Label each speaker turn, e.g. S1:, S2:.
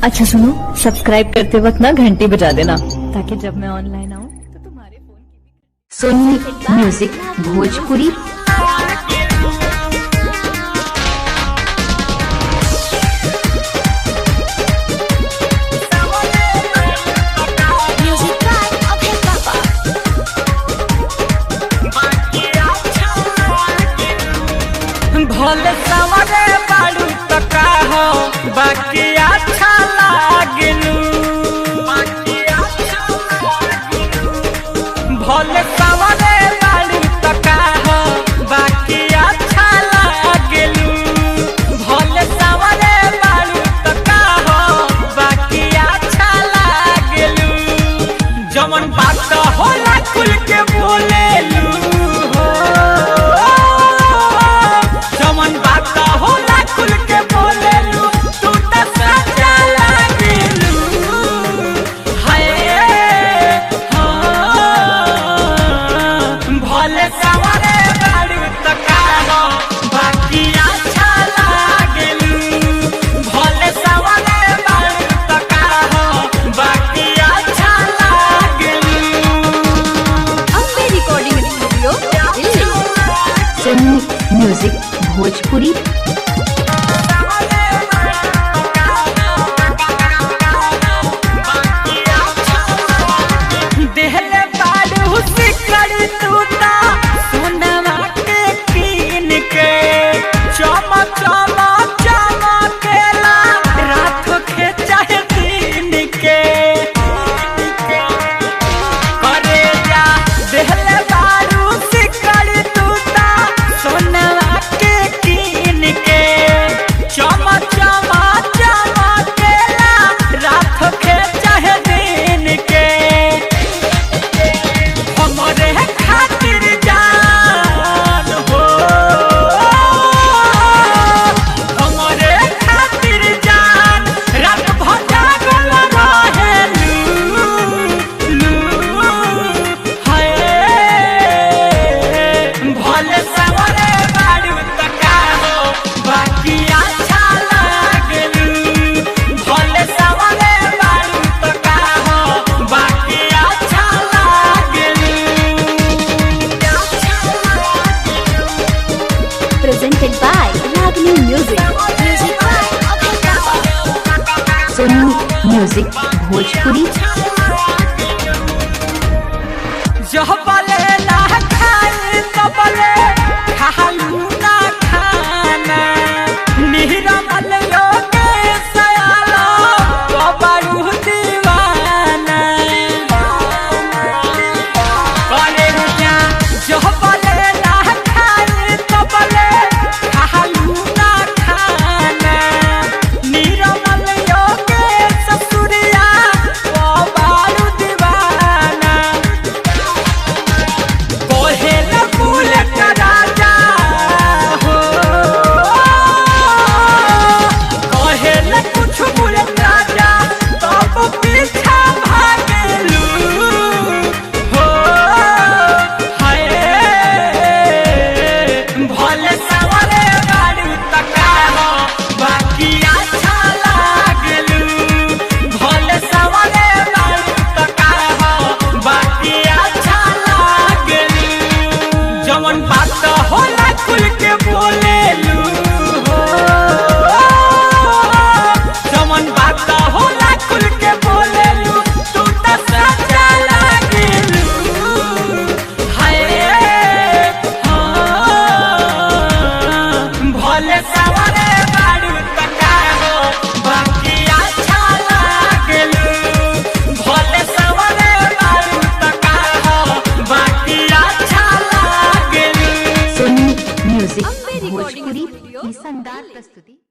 S1: अच्छा सुनो, सब्सक्राइब करते वक्त ना घंटी बजा देना ताकि जब मैं ऑनलाइन आऊँ तो तुम्हारे फोन की
S2: सोनी म्यूजिक भोजपुरी।
S3: भले सवरे बाड़ू तका हो बाकी अच्छा लागलू, भले सवरे बाड़ू तका हो बाकी अच्छा लागलू, भले सवरे बाड़ू तका हो बाकी अच्छा लागलू। जमन बात होला खुल के बोलेलू हो, जमन बात होला खुल के बोलेलू, तू त सच्चा लागेलू। हाय भले सवरे बाड़ू तका हो बाकी अच्छा लागेलू, भले सवरे बाड़ू तका हो बाकी अच्छा लागेलू।
S1: Ambe recording studio Delhi.
S2: Sony music Bhojpuri.
S3: देहले बाड़ू सिकड़ी तूता सोनवा के कीन के, चमक चमक चमकेला रात के चाहे दिन के। करे जा देहले बाड़ू सिकड़ी तूता सोनवा के कीन के, चमक चमक चमकेला रात के चाहे दिन के। हमरे खातिर जान हो, हमरे खातिर जान रात भर जागल रहेलू। हाय भले सवरे बाड़ू तका हो बाकी अच्छा लागलू, भले सवरे बाड़ू तका हो बाकी अच्छा लागलू।
S1: Presented by Ragini Music.
S2: Sony music Bhojpuri.
S3: जहबले ना खाई तबले खालू ना खाना, निरमल योगे सयालो बाबू दीवाना। करे रुजा जहबले ना खाई तबले खालू ना खाना, निरमल योगे ससुरिया बाबू दीवाना। कोहेल फूल का राजा हो, कोहेल कुछ फूल राजा तब पीछा भागेलू हो। हाय भले सवरे बाड़ू तका हो बाकी अच्छा लागलू, भले सवरे बाड़ू तका हो बाकी अच्छा लागलू। जमन बात होला खुल के बोलेलू हो, जमन बात होला खुल के बोलेलू, तू त सच्चा लागेलू। हाय भले सवरे बाड़ू तका हो बाकी अच्छा लागलू, भले सवरे बाड़ू तका हो बाकी अच्छा लागलू।
S2: Sony music
S1: Ambe recording
S2: Bhojpuri
S1: studio
S2: की शानदार
S1: दिल्ली।
S2: प्रस्तुति।